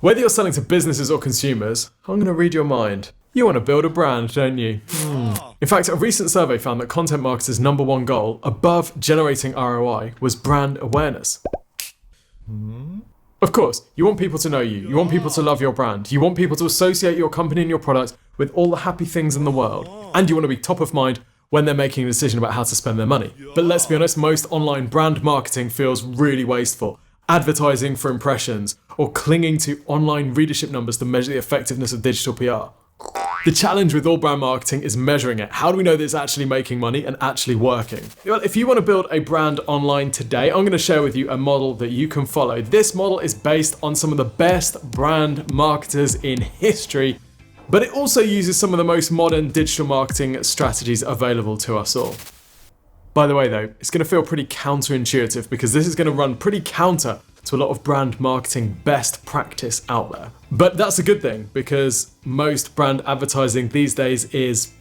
Whether you're selling to businesses or consumers, I'm going to read your mind. You want to build a brand, don't you? In fact, a recent survey found that content marketers' #1 goal, above generating ROI, was brand awareness. Of course, you want people to know you. You want people to love your brand. You want people to associate your company and your product with all the happy things in the world. And you want to be top of mind when they're making a decision about how to spend their money. But let's be honest, most online brand marketing feels really wasteful. Advertising for impressions, or clinging to online readership numbers to measure the effectiveness of digital PR. The challenge with all brand marketing is measuring it. How do we know that it's actually making money and actually working? Well, if you want to build a brand online today, I'm going to share with you a model that you can follow. This model is based on some of the best brand marketers in history, but it also uses some of the most modern digital marketing strategies available to us all. By the way though, it's going to feel pretty counterintuitive because this is going to run pretty counter to a lot of brand marketing best practice out there. But that's a good thing because most brand advertising these days is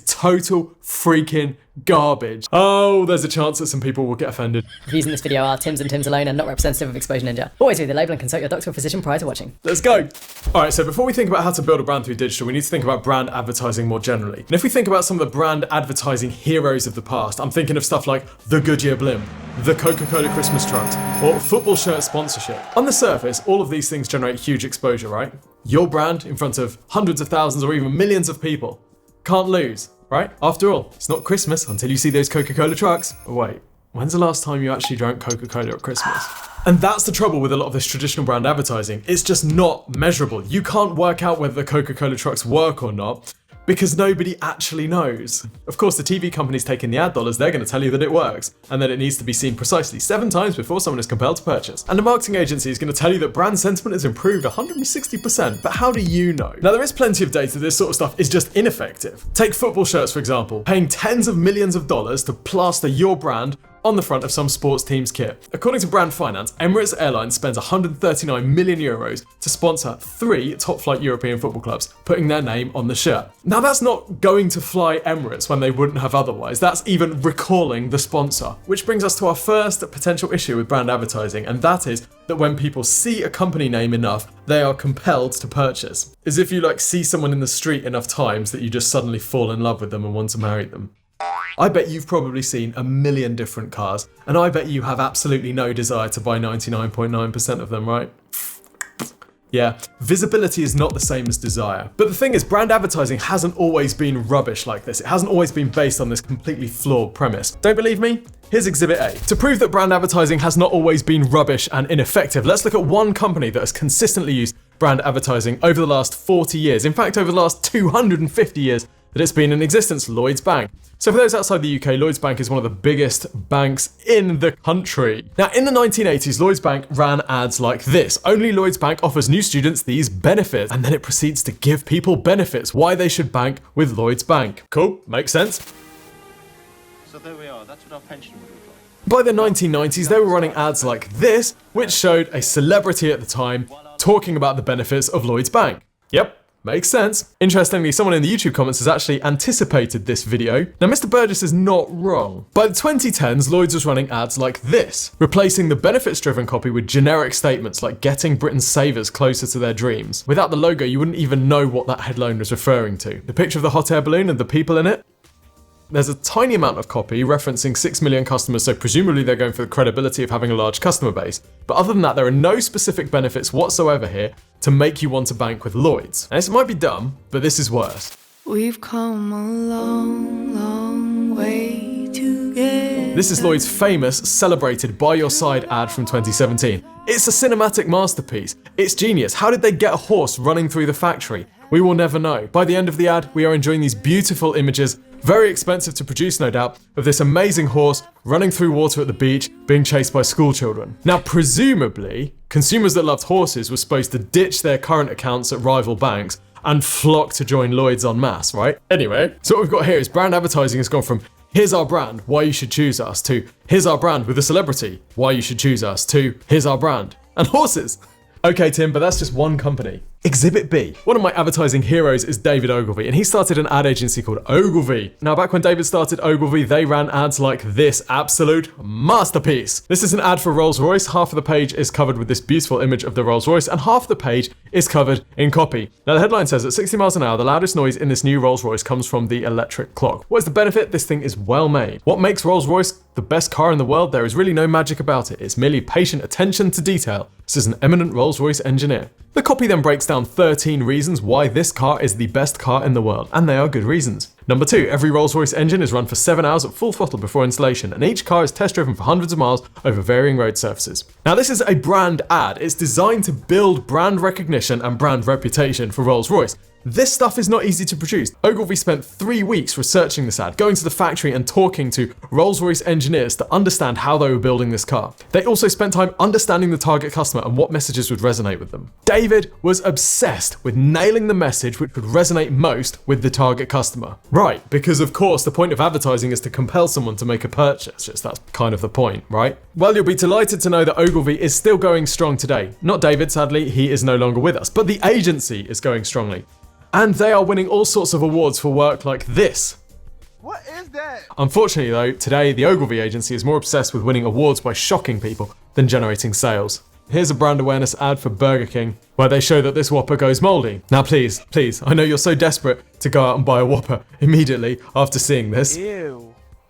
total freaking garbage. Oh, there's a chance that some people will get offended. Views in this video are Tim's and Tim's alone and not representative of Exposure Ninja. Always read the label and consult your doctor or physician prior to watching. Let's go. All right, so before we think about how to build a brand through digital, we need to think about brand advertising more generally. And if we think about some of the brand advertising heroes of the past, I'm thinking of stuff like the Goodyear blimp, the Coca-Cola Christmas trucks, or football shirt sponsorship. On the surface, all of these things generate huge exposure, right? Your brand in front of hundreds of thousands or even millions of people. Can't lose, right? After all, it's not Christmas until you see those Coca-Cola trucks. Oh, wait, when's the last time you actually drank Coca-Cola at Christmas? And that's the trouble with a lot of this traditional brand advertising. It's just not measurable. You can't work out whether the Coca-Cola trucks work or not because nobody actually knows. Of course, the TV companies taking the ad dollars, they're going to tell you that it works and that it needs to be seen precisely 7 times before someone is compelled to purchase. And the marketing agency is going to tell you that brand sentiment has improved 160%. But how do you know? Now, there is plenty of data that this sort of stuff is just ineffective. Take football shirts, for example, paying tens of millions of dollars to plaster your brand on the front of some sports team's kit. According to Brand Finance, Emirates Airlines spends 139 million euros to sponsor 3 top-flight European football clubs, putting their name on the shirt. Now that's not going to fly Emirates when they wouldn't have otherwise, that's even recalling the sponsor. Which brings us to our first potential issue with brand advertising, and that is that when people see a company name enough, they are compelled to purchase. As if you see someone in the street enough times that you just suddenly fall in love with them and want to marry them. I bet you've probably seen a million different cars, and I bet you have absolutely no desire to buy 99.9% of them, right? Yeah, visibility is not the same as desire. But the thing is, brand advertising hasn't always been rubbish like this. It hasn't always been based on this completely flawed premise. Don't believe me? Here's Exhibit A. To prove that brand advertising has not always been rubbish and ineffective, let's look at one company that has consistently used brand advertising over the last 40 years. In fact, over the last 250 years that it's been in existence, Lloyds Bank. So for those outside the UK, Lloyds Bank is one of the biggest banks in the country. Now, in the 1980s, Lloyds Bank ran ads like this. Only Lloyds Bank offers new students these benefits. And then it proceeds to give people benefits, why they should bank with Lloyds Bank. Cool, makes sense. So there we are, that's what our pension would look like. By the 1990s, they were running ads like this, which showed a celebrity at the time talking about the benefits of Lloyds Bank. Yep. Makes sense. Interestingly, someone in the YouTube comments has actually anticipated this video. Now, Mr. Burgess is not wrong. By the 2010s, Lloyds was running ads like this, replacing the benefits-driven copy with generic statements like getting Britain's savers closer to their dreams. Without the logo, you wouldn't even know what that headline was referring to. The picture of the hot air balloon and the people in it? There's a tiny amount of copy referencing 6 million customers, so presumably they're going for the credibility of having a large customer base. But other than that, there are no specific benefits whatsoever here to make you want to bank with Lloyds. And this might be dumb, but this is worse. We've come a long, long way together. This is Lloyds' famous, celebrated By Your Side ad from 2017. It's a cinematic masterpiece. It's genius. How did they get a horse running through the factory? We will never know. By the end of the ad, we are enjoying these beautiful images, very expensive to produce no doubt, of this amazing horse running through water at the beach, being chased by school children. Now presumably, consumers that loved horses were supposed to ditch their current accounts at rival banks and flock to join Lloyds en masse, right? Anyway, so what we've got here is brand advertising has gone from here's our brand, why you should choose us, to here's our brand with a celebrity, why you should choose us, to here's our brand, and horses. Okay, Tim, but that's just one company. Exhibit B. One of my advertising heroes is David Ogilvy, and he started an ad agency called Ogilvy. Now, back when David started Ogilvy, they ran ads like this absolute masterpiece. This is an ad for Rolls-Royce. Half of the page is covered with this beautiful image of the Rolls-Royce, and half of the page is covered in copy. Now, the headline says at 60 miles an hour, the loudest noise in this new Rolls-Royce comes from the electric clock. What is the benefit? This thing is well made. What makes Rolls-Royce the best car in the world? There is really no magic about it. It's merely patient attention to detail, says an eminent Rolls-Royce engineer. The copy then breaks down 13 reasons why this car is the best car in the world, and they are good reasons. Number 2, every Rolls-Royce engine is run for 7 hours at full throttle before installation, and each car is test driven for hundreds of miles over varying road surfaces. Now, this is a brand ad. It's designed to build brand recognition and brand reputation for Rolls-Royce. This stuff is not easy to produce. Ogilvy spent 3 weeks researching this ad, going to the factory and talking to Rolls-Royce engineers to understand how they were building this car. They also spent time understanding the target customer and what messages would resonate with them. David was obsessed with nailing the message which would resonate most with the target customer. Right, because of course the point of advertising is to compel someone to make a purchase. That's kind of the point, right? Well, you'll be delighted to know that Ogilvy is still going strong today. Not David, sadly, he is no longer with us, but the agency is going strongly. And they are winning all sorts of awards for work like this. What is that? Unfortunately though, today the Ogilvy agency is more obsessed with winning awards by shocking people than generating sales. Here's a brand awareness ad for Burger King, where they show that this Whopper goes moldy. Now please, I know you're so desperate to go out and buy a Whopper immediately after seeing this. Ew.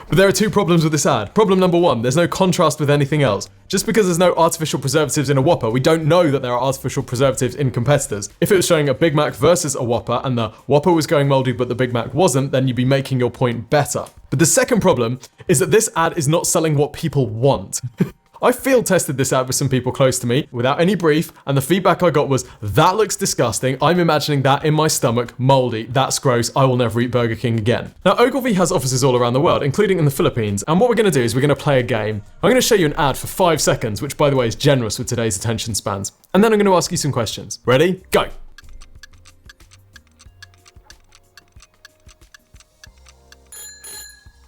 But there are 2 problems with this ad. Problem number 1, there's no contrast with anything else. Just because there's no artificial preservatives in a Whopper, we don't know that there are artificial preservatives in competitors. If it was showing a Big Mac versus a Whopper and the Whopper was going moldy but the Big Mac wasn't, then you'd be making your point better. But the second problem is that this ad is not selling what people want. I field tested this ad with some people close to me without any brief, and the feedback I got was, that looks disgusting, I'm imagining that in my stomach, moldy, that's gross, I will never eat Burger King again. Now, Ogilvy has offices all around the world, including in the Philippines, and what we're going to do is we're going to play a game. I'm going to show you an ad for 5 seconds, which by the way is generous with today's attention spans, and then I'm going to ask you some questions. Ready? Go!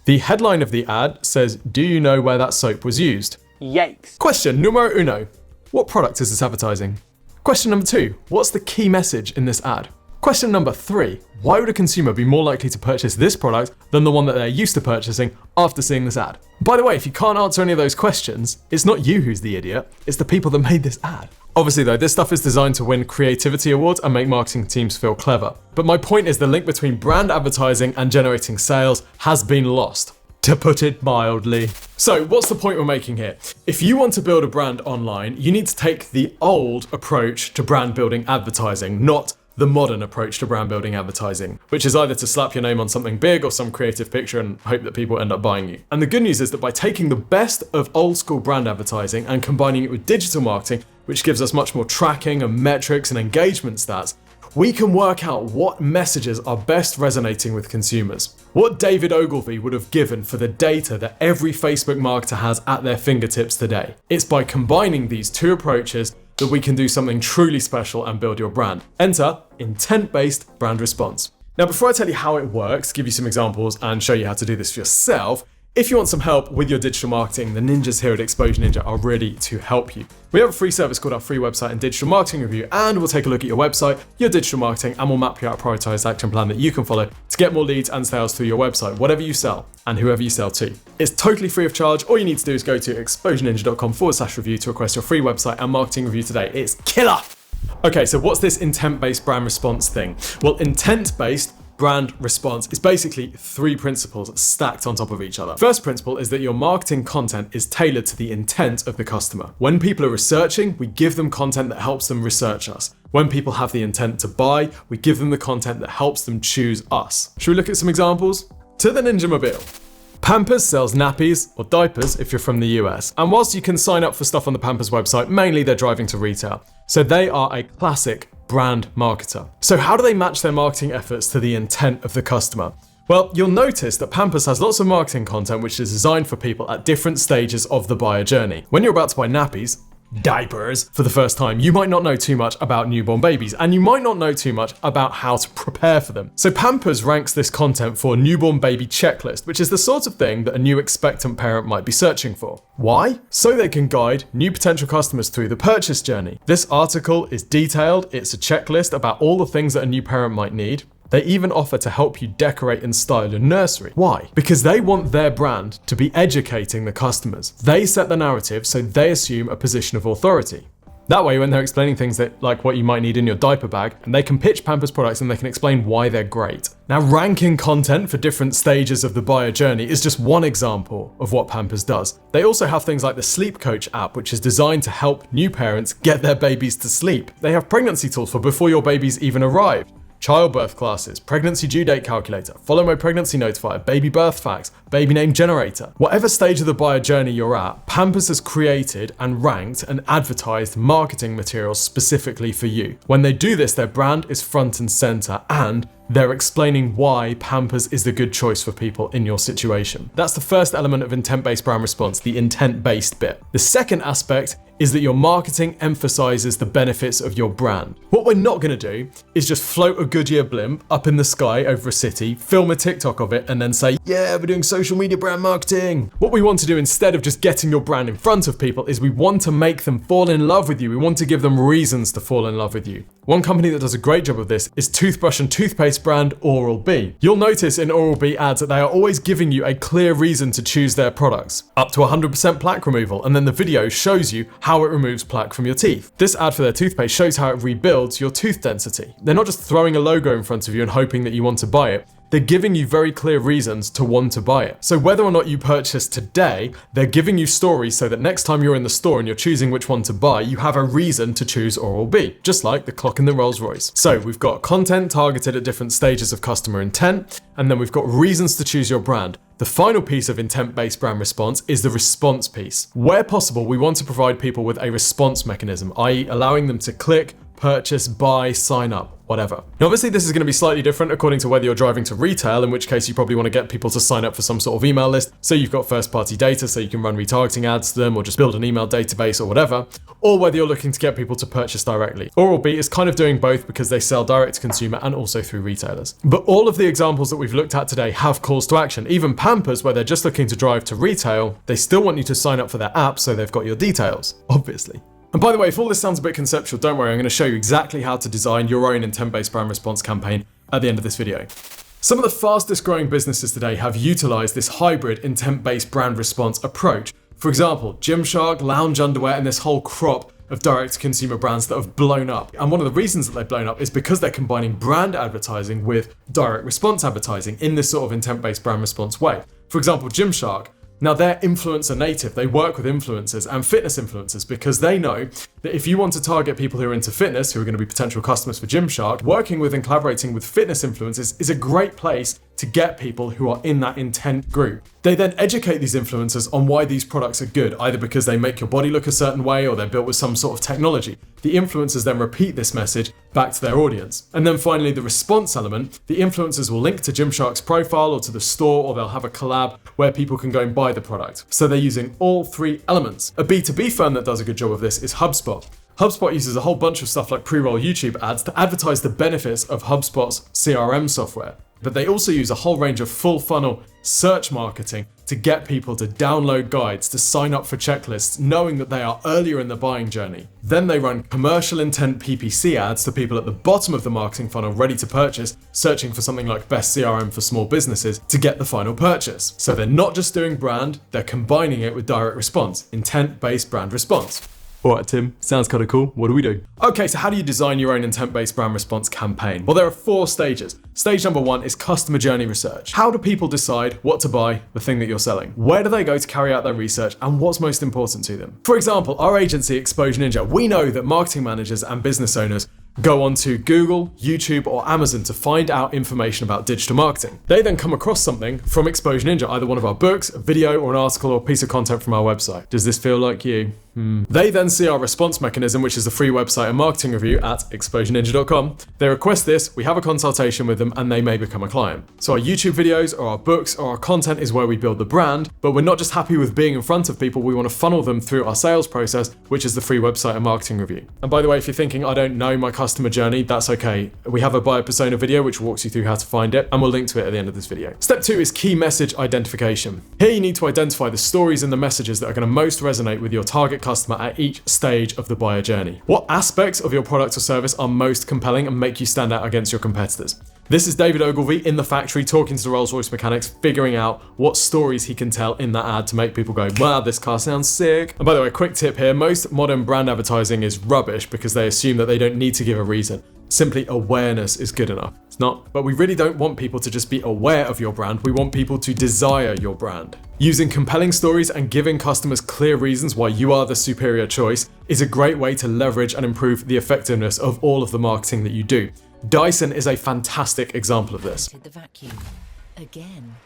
The headline of the ad says, do you know where that soap was used? Yikes. Question numero 1. What product is this advertising? Question number 2. What's the key message in this ad? Question number 3. Why would a consumer be more likely to purchase this product than the one that they're used to purchasing after seeing this ad? By the way, if you can't answer any of those questions, it's not you who's the idiot, it's the people that made this ad. Obviously though, this stuff is designed to win creativity awards and make marketing teams feel clever. But my point is the link between brand advertising and generating sales has been lost, to put it mildly. So what's the point we're making here? If you want to build a brand online, you need to take the old approach to brand building advertising, not the modern approach to brand building advertising, which is either to slap your name on something big or some creative picture and hope that people end up buying you. And the good news is that by taking the best of old school brand advertising and combining it with digital marketing, which gives us much more tracking and metrics and engagement stats, we can work out what messages are best resonating with consumers. What David Ogilvy would have given for the data that every Facebook marketer has at their fingertips today. It's by combining these 2 approaches that we can do something truly special and build your brand. Enter intent-based brand response. Now, before I tell you how it works, give you some examples and show you how to do this for yourself, if you want some help with your digital marketing, the ninjas here at Exposure Ninja are ready to help you. We have a free service called our free website and digital marketing review, and we'll take a look at your website, your digital marketing, and we'll map you out a prioritized action plan that you can follow to get more leads and sales through your website, whatever you sell and whoever you sell to. It's totally free of charge. All you need to do is go to exposureninja.com/review to request your free website and marketing review today. It's killer. Okay, so what's this intent-based brand response thing? Well, intent-based brand response is basically 3 principles stacked on top of each other. First principle is that your marketing content is tailored to the intent of the customer. When people are researching, we give them content that helps them research us. When people have the intent to buy, we give them the content that helps them choose us. Should we look at some examples? To the Ninja Mobile. Pampers sells nappies, or diapers if you're from the US. And whilst you can sign up for stuff on the Pampers website, mainly they're driving to retail. So they are a classic brand marketer. So how do they match their marketing efforts to the intent of the customer? Well, you'll notice that Pampers has lots of marketing content which is designed for people at different stages of the buyer journey. When you're about to buy nappies, diapers for the first time, you might not know too much about newborn babies, and you might not know too much about how to prepare for them. So Pampers ranks this content for newborn baby checklist, which is the sort of thing that a new expectant parent might be searching for. Why? So they can guide new potential customers through the purchase journey. This article is detailed, it's a checklist about all the things that a new parent might need. They even offer to help you decorate and style your nursery. Why? Because they want their brand to be educating the customers. They set the narrative, so they assume a position of authority. That way, when they're explaining things that, like what you might need in your diaper bag, and they can pitch Pampers products and they can explain why they're great. Now, ranking content for different stages of the buyer journey is just one example of what Pampers does. They also have things like the Sleep Coach app, which is designed to help new parents get their babies to sleep. They have pregnancy tools for before your baby's even arrived. Childbirth classes, pregnancy due date calculator, follow my pregnancy notifier, baby birth facts, baby name generator. Whatever stage of the buyer journey you're at, Pampers has created and ranked and advertised marketing materials specifically for you. When they do this, their brand is front and center, and they're explaining why Pampers is the good choice for people in your situation. That's the first element of intent-based brand response, the intent-based bit. The second aspect is that your marketing emphasizes the benefits of your brand. What we're not gonna do is just float a Goodyear blimp up in the sky over a city, film a TikTok of it, and then say, yeah, we're doing social media brand marketing. What we want to do instead of just getting your brand in front of people is we want to make them fall in love with you. We want to give them reasons to fall in love with you. One company that does a great job of this is toothbrush and toothpaste brand Oral-B. You'll notice in Oral-B ads that they are always giving you a clear reason to choose their products. Up to 100% plaque removal, and then the video shows you how it removes plaque from your teeth. This ad for their toothpaste shows how it rebuilds your tooth density. They're not just throwing a logo in front of you and hoping that you want to buy it. They're giving you very clear reasons to want to buy it. So whether or not you purchase today, they're giving you stories so that next time you're in the store and you're choosing which one to buy, you have a reason to choose Oral-B, just like the clock in the Rolls Royce. So we've got content targeted at different stages of customer intent, and then we've got reasons to choose your brand. The final piece of intent-based brand response is the response piece. Where possible, we want to provide people with a response mechanism, i.e. allowing them to click, purchase, buy, sign up, whatever. Now obviously this is going to be slightly different according to whether you're driving to retail, in which case you probably want to get people to sign up for some sort of email list, so you've got first party data so you can run retargeting ads to them or just build an email database or whatever, or whether you're looking to get people to purchase directly. Oral-B is kind of doing both because they sell direct to consumer and also through retailers. But all of the examples that we've looked at today have calls to action. Even Pampers, where they're just looking to drive to retail, they still want you to sign up for their app so they've got your details, obviously. And by the way, if all this sounds a bit conceptual, don't worry, I'm going to show you exactly how to design your own intent-based brand response campaign at the end of this video. Some of the fastest growing businesses today have utilized this hybrid intent-based brand response approach. For example, Gymshark, Lounge Underwear, and this whole crop of direct-to-consumer brands that have blown up. And one of the reasons that they've blown up is because they're combining brand advertising with direct response advertising in this sort of intent-based brand response way. For example, Gymshark, now they're influencer native. They work with influencers and fitness influencers because they know that if you want to target people who are into fitness, who are going to be potential customers for Gymshark, working with and collaborating with fitness influencers is a great place to get people who are in that intent group. They then educate these influencers on why these products are good, either because they make your body look a certain way or they're built with some sort of technology. The influencers then repeat this message back to their audience. And then finally, the response element, the influencers will link to Gymshark's profile or to the store, or they'll have a collab where people can go and buy the product. So they're using all three elements. A B2B firm that does a good job of this is HubSpot. HubSpot uses a whole bunch of stuff like pre-roll YouTube ads to advertise the benefits of HubSpot's CRM software. But they also use a whole range of full funnel search marketing to get people to download guides, to sign up for checklists, knowing that they are earlier in the buying journey. Then they run commercial intent PPC ads to people at the bottom of the marketing funnel ready to purchase, searching for something like best CRM for small businesses to get the final purchase. So they're not just doing brand, they're combining it with direct response, intent-based brand response. All right, Tim, sounds kind of cool. What do we do? Okay, so how do you design your own intent-based brand response campaign? Well, there are 4 stages. Stage number 1 is customer journey research. How do people decide what to buy, the thing that you're selling? Where do they go to carry out their research, and what's most important to them? For example, our agency, Exposure Ninja, we know that marketing managers and business owners go onto Google, YouTube, or Amazon to find out information about digital marketing. They then come across something from Exposure Ninja, either one of our books, a video, or an article or piece of content from our website. Does this feel like you? They then see our response mechanism, which is the free website and marketing review at exposureninja.com. They request this, we have a consultation with them, and they may become a client. So our YouTube videos or our books or our content is where we build the brand, but we're not just happy with being in front of people, we want to funnel them through our sales process, which is the free website and marketing review. And by the way, if you're thinking, I don't know my customer journey, that's okay. We have a buyer persona video which walks you through how to find it, and we'll link to it at the end of this video. Step 2 is key message identification. Here you need to identify the stories and the messages that are going to most resonate with your target customer at each stage of the buyer journey. What aspects of your product or service are most compelling and make you stand out against your competitors? This is David Ogilvy in the factory talking to the Rolls-Royce mechanics, figuring out what stories he can tell in that ad to make people go, wow, this car sounds sick. And by the way, quick tip here, most modern brand advertising is rubbish because they assume that they don't need to give a reason. Simply awareness is good enough. It's not. But we really don't want people to just be aware of your brand. We want people to desire your brand. Using compelling stories and giving customers clear reasons why you are the superior choice is a great way to leverage and improve the effectiveness of all of the marketing that you do. Dyson is a fantastic example of this. The vacuum. Again.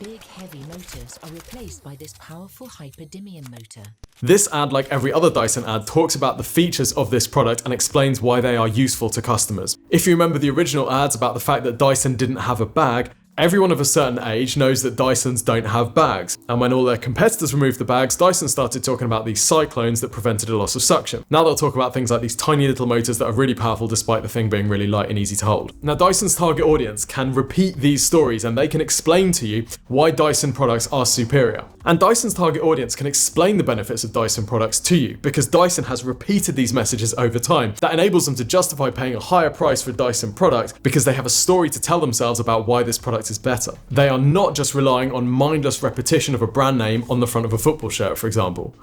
Big heavy motors are replaced by this powerful hyperdymium motor. This ad, like every other Dyson ad, talks about the features of this product and explains why they are useful to customers. If you remember the original ads about the fact that Dyson didn't have a bag, everyone of a certain age knows that Dysons don't have bags. And when all their competitors removed the bags, Dyson started talking about these cyclones that prevented a loss of suction. Now they'll talk about things like these tiny little motors that are really powerful despite the thing being really light and easy to hold. Now Dyson's target audience can repeat these stories and they can explain to you why Dyson products are superior. And Dyson's target audience can explain the benefits of Dyson products to you because Dyson has repeated these messages over time. That enables them to justify paying a higher price for a Dyson product because they have a story to tell themselves about why this product is better. They are not just relying on mindless repetition of a brand name on the front of a football shirt, for example.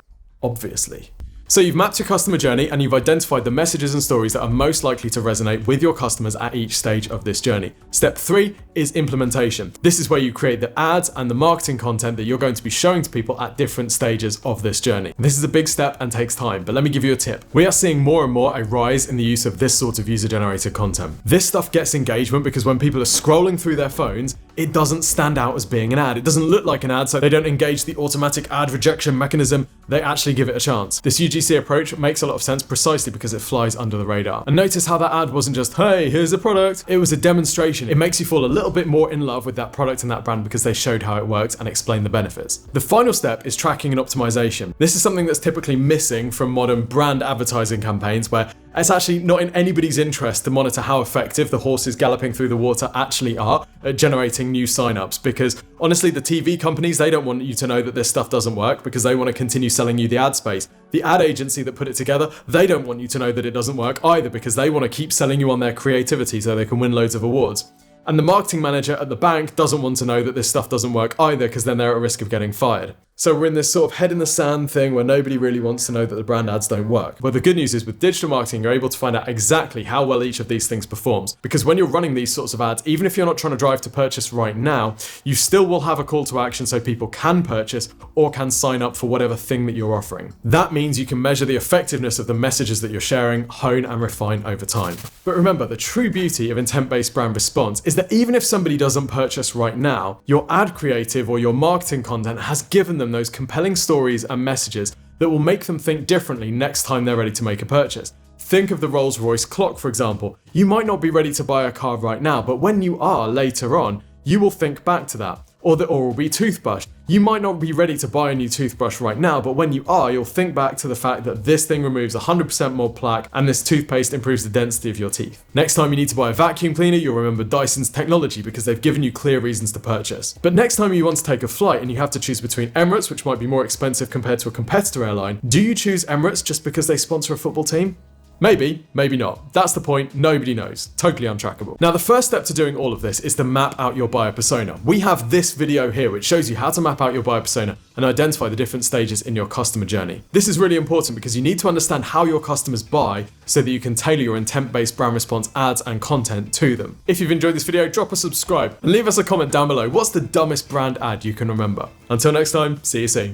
Obviously. So you've mapped your customer journey and you've identified the messages and stories that are most likely to resonate with your customers at each stage of this journey. Step 3 is implementation. This is where you create the ads and the marketing content that you're going to be showing to people at different stages of this journey. This is a big step and takes time, but let me give you a tip. We are seeing more and more a rise in the use of this sort of user-generated content. This stuff gets engagement because when people are scrolling through their phones, it doesn't stand out as being an ad. It doesn't look like an ad, so they don't engage the automatic ad rejection mechanism. They actually give it a chance. This UGC approach makes a lot of sense precisely because it flies under the radar. And notice how that ad wasn't just, hey, here's a product. It was a demonstration. It makes you fall a little bit more in love with that product and that brand because they showed how it worked and explained the benefits. The final step is tracking and optimization. This is something that's typically missing from modern brand advertising campaigns where it's actually not in anybody's interest to monitor how effective the horses galloping through the water actually are at generating new signups because honestly the TV companies, they don't want you to know that this stuff doesn't work because they want to continue selling you the ad space. The ad agency that put it together, they don't want you to know that it doesn't work either because they want to keep selling you on their creativity so they can win loads of awards. And the marketing manager at the bank doesn't want to know that this stuff doesn't work either because then they're at risk of getting fired. So we're in this sort of head in the sand thing where nobody really wants to know that the brand ads don't work. But the good news is with digital marketing, you're able to find out exactly how well each of these things performs. Because when you're running these sorts of ads, even if you're not trying to drive to purchase right now, you still will have a call to action so people can purchase or can sign up for whatever thing that you're offering. That means you can measure the effectiveness of the messages that you're sharing, hone and refine over time. But remember, the true beauty of intent-based brand response is that even if somebody doesn't purchase right now, your ad creative or your marketing content has given them those compelling stories and messages that will make them think differently next time they're ready to make a purchase. Think of the Rolls-Royce clock, for example. You might not be ready to buy a car right now, but when you are later on, you will think back to that. Or the Oral-B toothbrush. You might not be ready to buy a new toothbrush right now, but when you are, you'll think back to the fact that this thing removes 100% more plaque and this toothpaste improves the density of your teeth. Next time you need to buy a vacuum cleaner, you'll remember Dyson's technology because they've given you clear reasons to purchase. But next time you want to take a flight and you have to choose between Emirates, which might be more expensive compared to a competitor airline, do you choose Emirates just because they sponsor a football team? Maybe, maybe not. That's the point, nobody knows. Totally untrackable. Now the first step to doing all of this is to map out your buyer persona. We have this video here which shows you how to map out your buyer persona and identify the different stages in your customer journey. This is really important because you need to understand how your customers buy so that you can tailor your intent-based brand response ads and content to them. If you've enjoyed this video, drop a subscribe and leave us a comment down below. What's the dumbest brand ad you can remember? Until next time, see you soon.